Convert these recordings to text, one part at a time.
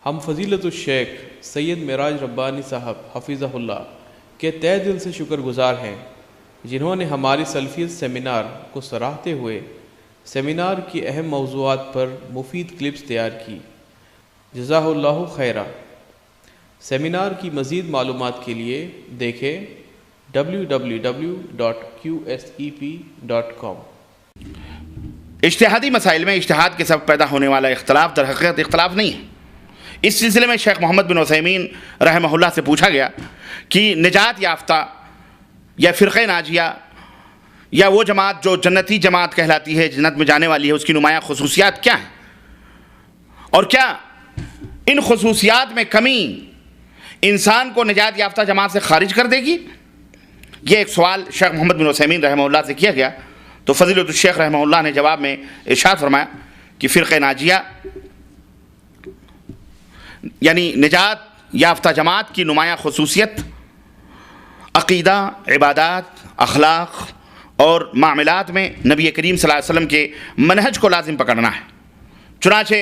ہم فضیلت الشیخ سید معراج ربانی صاحب حفظہ اللہ کے تہ دل سے شکر گزار ہیں، جنہوں نے ہماری سلفیت سیمینار کو سراہتے ہوئے سیمینار کی اہم موضوعات پر مفید کلپس تیار کی۔ جزاہ اللہ خیرہ۔ سیمینار کی مزید معلومات کے لیے دیکھیں www.qsep.com۔ اجتہادی مسائل میں اجتہاد کے سبب پیدا ہونے والا اختلاف در حقیقت اختلاف نہیں ہے۔ اس سلسلے میں شیخ محمد بن عثیمین رحمہ اللہ سے پوچھا گیا کہ نجات یافتہ یا فرقہ ناجیہ یا وہ جماعت جو جنتی جماعت کہلاتی ہے، جنت میں جانے والی ہے، اس کی نمایاں خصوصیات کیا ہیں، اور کیا ان خصوصیات میں کمی انسان کو نجات یافتہ جماعت سے خارج کر دے گی؟ یہ ایک سوال شیخ محمد بن عثیمین رحمہ اللہ سے کیا گیا، تو فضیلت الشیخ رحمہ اللہ نے جواب میں ارشاد فرمایا کہ فرقہ ناجیہ یعنی نجات یافتہ جماعت کی نمایاں خصوصیت عقیدہ، عبادات، اخلاق اور معاملات میں نبی کریم صلی اللہ علیہ وسلم کے منہج کو لازم پکڑنا ہے۔ چنانچہ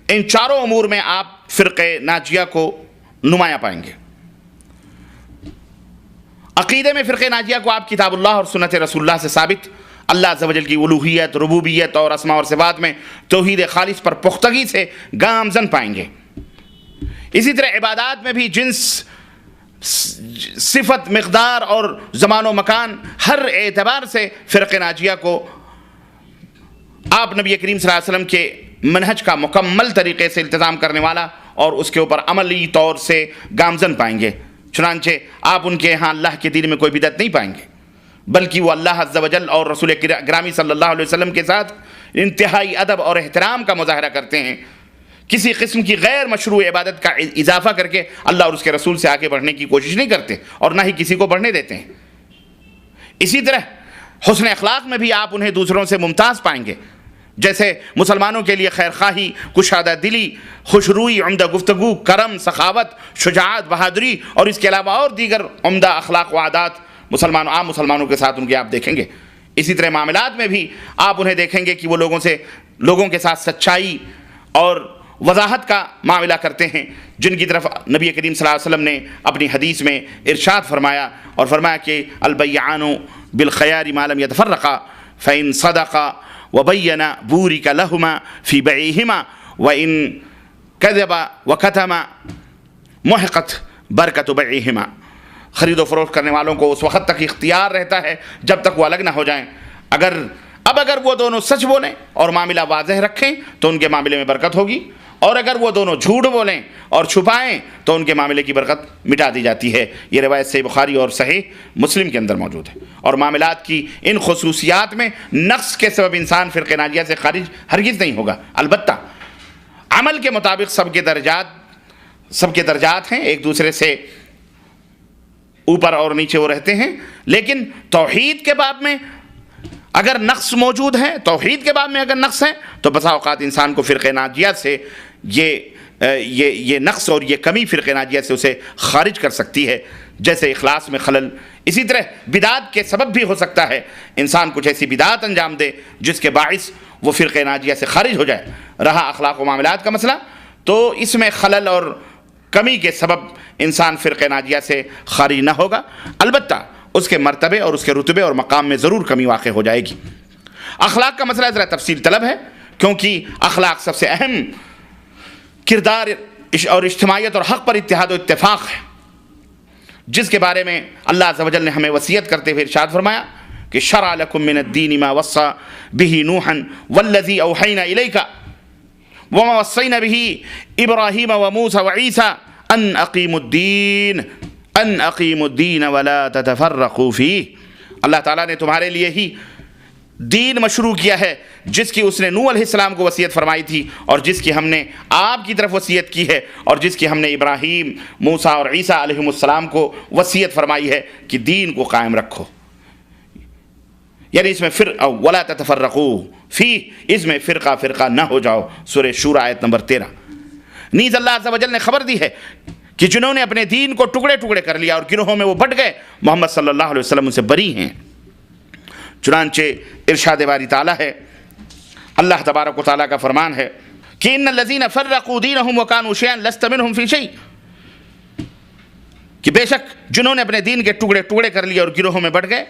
ان چاروں امور میں آپ فرقہ ناجیہ کو نمایاں پائیں گے۔ عقیدے میں فرقہ ناجیہ کو آپ کتاب اللہ اور سنت رسول اللہ سے ثابت اللہ عز و جل کی الوہیت، ربوبیت اور اسماء اور صفات میں توحید خالص پر پختگی سے گامزن پائیں گے۔ اسی طرح عبادات میں بھی جنس، صفت، مقدار اور زمان و مکان ہر اعتبار سے فرقہ ناجیہ کو آپ نبی کریم صلی اللہ علیہ وسلم کے منہج کا مکمل طریقے سے التزام کرنے والا اور اس کے اوپر عملی طور سے گامزن پائیں گے۔ چنانچہ آپ ان کے ہاں اللہ کے دین میں کوئی بدعت نہیں پائیں گے، بلکہ وہ اللہ عز و جل اور رسول گرامی صلی اللہ علیہ وسلم کے ساتھ انتہائی ادب اور احترام کا مظاہرہ کرتے ہیں۔ کسی قسم کی غیر مشروع عبادت کا اضافہ کر کے اللہ اور اس کے رسول سے آگے بڑھنے کی کوشش نہیں کرتے اور نہ ہی کسی کو بڑھنے دیتے ہیں۔ اسی طرح حسن اخلاق میں بھی آپ انہیں دوسروں سے ممتاز پائیں گے، جیسے مسلمانوں کے لیے خیر خواہی، کشادہ دلی، خوشروئی، عمدہ گفتگو، کرم، سخاوت، شجاعت، بہادری اور اس کے علاوہ اور دیگر عمدہ اخلاق و عادات عام مسلمانوں کے ساتھ ان کے آپ دیکھیں گے۔ اسی طرح معاملات میں بھی آپ انہیں دیکھیں گے کہ وہ لوگوں کے ساتھ سچائی اور وضاحت کا معاملہ کرتے ہیں، جن کی طرف نبی کریم صلی اللہ علیہ وسلم نے اپنی حدیث میں ارشاد فرمایا اور فرمایا کہ البیعان بالخیار ما لم یتفرقا فإن صدقا وبینا بورک لہما فی بیعہما وإن کذبا وکتما محقت برکت بیعہما۔ خرید و فروخت کرنے والوں کو اس وقت تک اختیار رہتا ہے جب تک وہ الگ نہ ہو جائیں۔ اگر وہ دونوں سچ بولیں اور معاملہ واضح رکھیں تو ان کے معاملے میں برکت ہوگی، اور اگر وہ دونوں جھوٹ بولیں اور چھپائیں تو ان کے معاملے کی برکت مٹا دی جاتی ہے۔ یہ روایت صحیح بخاری اور صحیح مسلم کے اندر موجود ہے۔ اور معاملات کی ان خصوصیات میں نقص کے سبب انسان فرقہ ناجیہ سے خارج ہرگز نہیں ہوگا۔ البتہ عمل کے مطابق سب کے درجات ہیں، ایک دوسرے سے اوپر اور نیچے وہ رہتے ہیں، لیکن توحید کے باب میں اگر نقص موجود ہے، توحید کے باب میں اگر نقص ہے تو بسا اوقات انسان کو فرقہ ناجیہ سے یہ نقص اور یہ کمی فرقہ ناجیہ سے اسے خارج کر سکتی ہے، جیسے اخلاص میں خلل۔ اسی طرح بدعات کے سبب بھی ہو سکتا ہے انسان کچھ ایسی بدعات انجام دے جس کے باعث وہ فرقہ ناجیہ سے خارج ہو جائے۔ رہا اخلاق و معاملات کا مسئلہ، تو اس میں خلل اور کمی کے سبب انسان فرقہ ناجیہ سے خارج نہ ہوگا، البتہ اس کے مرتبے اور اس کے رتبے اور مقام میں ضرور کمی واقع ہو جائے گی۔ اخلاق کا مسئلہ ذرا تفصیل طلب ہے، کیونکہ اخلاق سب سے اہم کردار اور اجتماعیت اور حق پر اتحاد و اتفاق ہے، جس کے بارے میں اللہ عز و جل نے ہمیں وصیت کرتے ہوئے ارشاد فرمایا کہ شرع لکم من الدین ما وصى به نوحا والذی اوحینا الیک وما وصینا به ابراہیم وموسى وعیسى ان اقیموا الدین ولا تتفرقوا فیہ۔ اللہ تعالیٰ نے تمہارے لیے ہی دین مشروع کیا ہے جس کی اس نے نوح علیہ السلام کو وصیت فرمائی تھی، اور جس کی ہم نے آپ کی طرف وصیت کی ہے، اور جس کی ہم نے ابراہیم، موسیٰ اور عیسیٰ علیہ السلام کو وصیت فرمائی ہے کہ دین کو قائم رکھو۔ یعنی اس میں ولا تتفرقوا فیہ، اس میں فرقہ نہ ہو جاؤ۔ سورہ شورى آیت نمبر 13۔ نیز اللہ عز و جل نے خبر دی ہے کہ جنہوں نے اپنے دین کو ٹکڑے ٹکڑے کر لیا اور گروہوں میں وہ بٹ گئے، محمد صلی اللہ علیہ وسلم ان سے بری ہیں۔ چنانچہ ارشاد باری تعالیٰ ہے، اللہ تبارک و تعالیٰ کا فرمان ہے کہ ان الذین فرقوا دینہم وکانوا شیئا لست منہم فی شیء، کہ بے شک جنہوں نے اپنے دین کے ٹکڑے ٹکڑے کر لیے اور گروہوں میں بٹ گئے،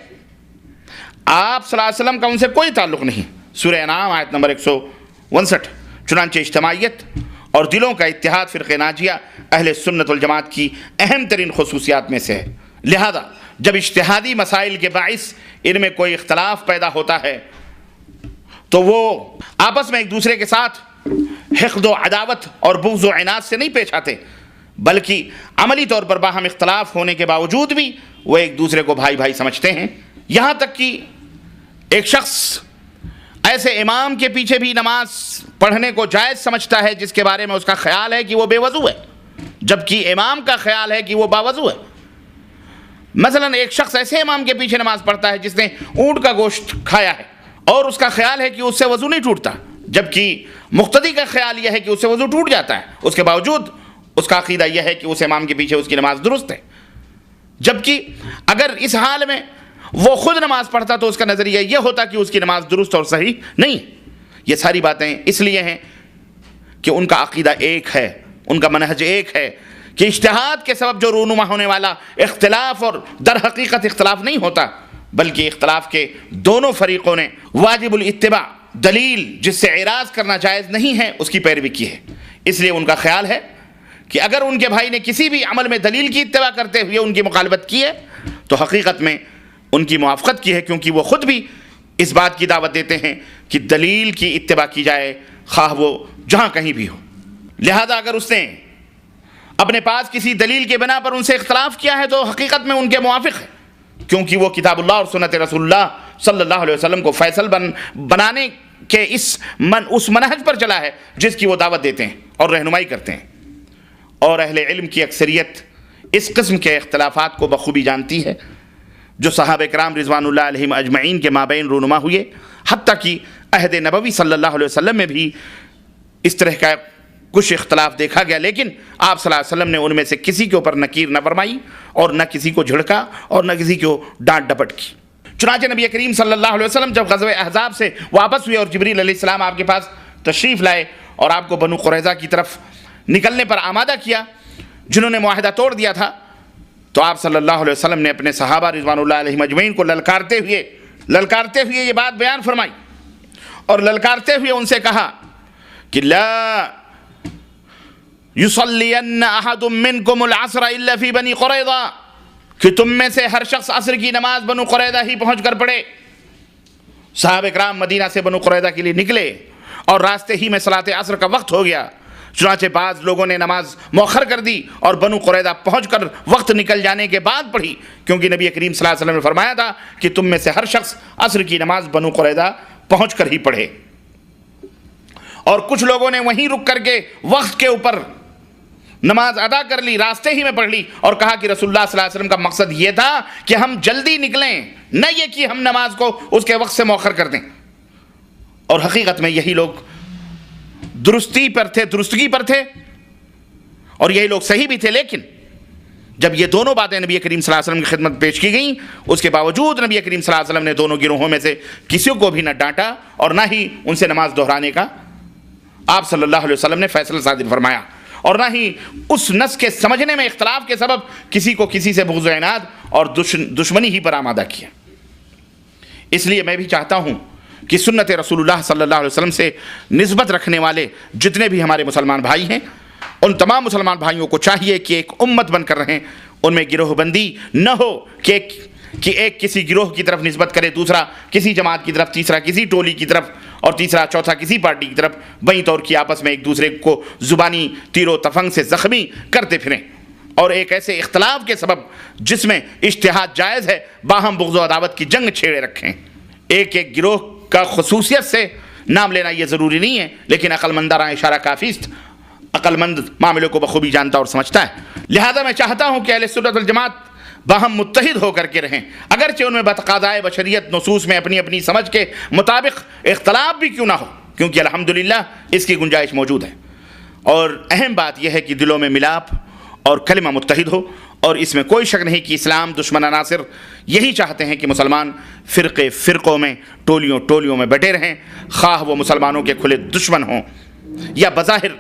آپ صلی اللہ علیہ وسلم کا ان سے کوئی تعلق نہیں۔ سورہ انعام آیت نمبر 159۔ چنانچہ اجتماعیت اور دلوں کا اتحاد فرقہ ناجیہ اہل سنت والجماعت کی اہم ترین خصوصیات میں سے ہے۔ لہذا جب اجتہادی مسائل کے باعث ان میں کوئی اختلاف پیدا ہوتا ہے تو وہ آپس میں ایک دوسرے کے ساتھ حقد و عداوت اور بغض و عناد سے نہیں پیش آتے، بلکہ عملی طور پر باہم اختلاف ہونے کے باوجود بھی وہ ایک دوسرے کو بھائی بھائی سمجھتے ہیں۔ یہاں تک کہ ایک شخص ایسے امام کے پیچھے بھی نماز پڑھنے کو جائز سمجھتا ہے جس کے بارے میں اس کا خیال ہے کہ وہ بے وضو ہے، جبکہ امام کا خیال ہے کہ وہ باوضو ہے۔ مثلا ایک شخص ایسے امام کے پیچھے نماز پڑھتا ہے جس نے اونٹ کا گوشت کھایا ہے اور اس کا خیال ہے کہ اس سے وضو نہیں ٹوٹتا، جبکہ مقتدی کا خیال یہ ہے کہ اس سے وضو ٹوٹ جاتا ہے، اس کے باوجود اس کا عقیدہ یہ ہے کہ اس امام کے پیچھے اس کی نماز درست ہے۔ جبکہ اگر اس حال میں وہ خود نماز پڑھتا تو اس کا نظریہ یہ ہوتا کہ اس کی نماز درست اور صحیح نہیں ہے۔ یہ ساری باتیں اس لیے ہیں کہ ان کا عقیدہ ایک ہے، ان کا منہج ایک ہے کہ اجتہاد کے سبب جو رونما ہونے والا اختلاف اور در حقیقت اختلاف نہیں ہوتا، بلکہ اختلاف کے دونوں فریقوں نے واجب الاتباع، دلیل جس سے اعراض کرنا جائز نہیں ہے، اس کی پیروی کی ہے۔ اس لیے ان کا خیال ہے کہ اگر ان کے بھائی نے کسی بھی عمل میں دلیل کی اتباع کرتے ہوئے ان کی مخالفت کی ہے تو حقیقت میں ان کی موافقت کی ہے، کیونکہ وہ خود بھی اس بات کی دعوت دیتے ہیں کہ دلیل کی اتباع کی جائے، خواہ وہ جہاں کہیں بھی ہو۔ لہذا اگر اس نے اپنے پاس کسی دلیل کے بنا پر ان سے اختلاف کیا ہے تو حقیقت میں ان کے موافق ہے، کیونکہ وہ کتاب اللہ اور سنت رسول اللہ صلی اللہ علیہ وسلم کو فیصل بنانے کے اس منہج پر چلا ہے جس کی وہ دعوت دیتے ہیں اور رہنمائی کرتے ہیں۔ اور اہل علم کی اکثریت اس قسم کے اختلافات کو بخوبی جانتی ہے جو صحابہ کرام رضوان اللہ علیہم اجمعین کے مابین رونما ہوئے، حتیٰ کہ عہد نبوی صلی اللہ علیہ وسلم میں بھی اس طرح کا کچھ اختلاف دیکھا گیا، لیکن آپ صلی اللہ علیہ وسلم نے ان میں سے کسی کے اوپر نکیر نہ فرمائی اور نہ کسی کو جھڑکا اور نہ کسی کو ڈانٹ ڈپٹ کی۔ چنانچہ نبی کریم صلی اللہ علیہ وسلم جب غزوہ احزاب سے واپس ہوئے اور جبریل علیہ السلام آپ کے پاس تشریف لائے اور آپ کو بنو قریظہ کی طرف نکلنے پر آمادہ کیا جنہوں نے معاہدہ توڑ دیا تھا، تو آپ صلی اللہ علیہ وسلم نے اپنے صحابہ رضوان اللہ علیہم اجمعین کو للکارتے ہوئے یہ بات بیان فرمائی اور للکارتے ہوئے ان سے کہا کہ لا یصلین احد منکم العصر الا فی بنی قریظہ، کہ تم میں سے ہر شخص عصر کی نماز بنو قریظہ ہی پہنچ کر پڑھے۔ صحابہ کرام مدینہ سے بنو قریظہ کے لیے نکلے اور راستے ہی میں صلاۃ عصر کا وقت ہو گیا، چنانچہ بعض لوگوں نے نماز مؤخر کر دی اور بنو قریظہ پہنچ کر وقت نکل جانے کے بعد پڑھی، کیونکہ نبی کریم صلی اللہ علیہ وسلم نے فرمایا تھا کہ تم میں سے ہر شخص عصر کی نماز بنو قریظہ پہنچ کر ہی پڑھے۔ اور کچھ لوگوں نے وہیں رک کر کے وقت کے اوپر نماز ادا کر لی، راستے ہی میں پڑھ لی اور کہا کہ رسول اللہ صلی اللہ علیہ وسلم کا مقصد یہ تھا کہ ہم جلدی نکلیں، نہ یہ کہ ہم نماز کو اس کے وقت سے مؤخر کر دیں۔ اور حقیقت میں یہی لوگ درستگی پر تھے اور یہی لوگ صحیح بھی تھے، لیکن جب یہ دونوں باتیں نبی کریم صلی اللہ علیہ وسلم کی خدمت پیش کی گئیں، اس کے باوجود نبی کریم صلی اللہ علیہ وسلم نے دونوں گروہوں میں سے کسی کو بھی نہ ڈانٹا اور نہ ہی ان سے نماز دہرانے کا آپ صلی اللہ علیہ وسلم نے فیصلہ صادر فرمایا، اور نہ ہی اس نص کے سمجھنے میں اختلاف کے سبب کسی کو کسی سے بغض و عناد اور دشمنی ہی پر آمادہ کیا۔ اس لیے میں بھی چاہتا ہوں کہ سنت رسول اللہ صلی اللہ علیہ وسلم سے نسبت رکھنے والے جتنے بھی ہمارے مسلمان بھائی ہیں، ان تمام مسلمان بھائیوں کو چاہیے کہ ایک امت بن کر رہیں، ان میں گروہ بندی نہ ہو کہ ایک کسی گروہ کی طرف نسبت کرے، دوسرا کسی جماعت کی طرف، تیسرا کسی ٹولی کی طرف اور تیسرا چوتھا کسی پارٹی کی طرف، بیں طور کی آپس میں ایک دوسرے کو زبانی تیر و تفنگ سے زخمی کرتے پھریں، اور ایک ایسے اختلاف کے سبب جس میں اجتہاد جائز ہے باہم بغض و عداوت کی جنگ چھیڑے رکھیں۔ ایک گروہ کا خصوصیت سے نام لینا یہ ضروری نہیں ہے، لیکن عقل مندانہ اشارہ کافی است، عقل مند معاملے کو بخوبی جانتا اور سمجھتا ہے۔ لہذا میں چاہتا ہوں کہ اہل سنت والجماعت باہم متحد ہو کر کے رہیں، اگرچہ ان میں بتقاضائے بشریت نصوص میں اپنی اپنی سمجھ کے مطابق اختلاف بھی کیوں نہ ہو، کیونکہ الحمدللہ اس کی گنجائش موجود ہے۔ اور اہم بات یہ ہے کہ دلوں میں ملاپ اور کلمہ متحد ہو، اور اس میں کوئی شک نہیں کہ اسلام دشمن عناصر یہی چاہتے ہیں کہ مسلمان فرقوں میں ٹولیوں میں بٹے رہیں، خواہ وہ مسلمانوں کے کھلے دشمن ہوں یا بظاہر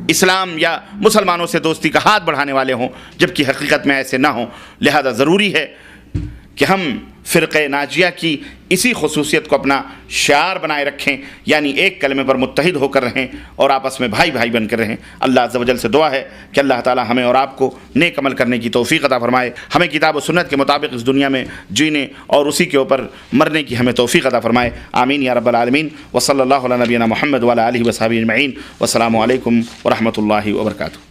اسلام یا مسلمانوں سے دوستی کا ہاتھ بڑھانے والے ہوں، جبکہ حقیقت میں ایسے نہ ہوں۔ لہذا ضروری ہے کہ ہم فرقہ ناجیہ کی اسی خصوصیت کو اپنا شعار بنائے رکھیں، یعنی ایک کلمے پر متحد ہو کر رہیں اور آپس میں بھائی بھائی بن کر رہیں۔ اللہ عز و جل سے دعا ہے کہ اللہ تعالی ہمیں اور آپ کو نیک عمل کرنے کی توفیق عطا فرمائے، ہمیں کتاب و سنت کے مطابق اس دنیا میں جینے اور اسی کے اوپر مرنے کی ہمیں توفیق عطا فرمائے، آمین یا رب العالمین۔ وصلی اللہ علی نبینا محمد وعلی آلہ وصحبہ اجمعین، والسلام علیکم ورحمۃ اللہ وبرکاتہ۔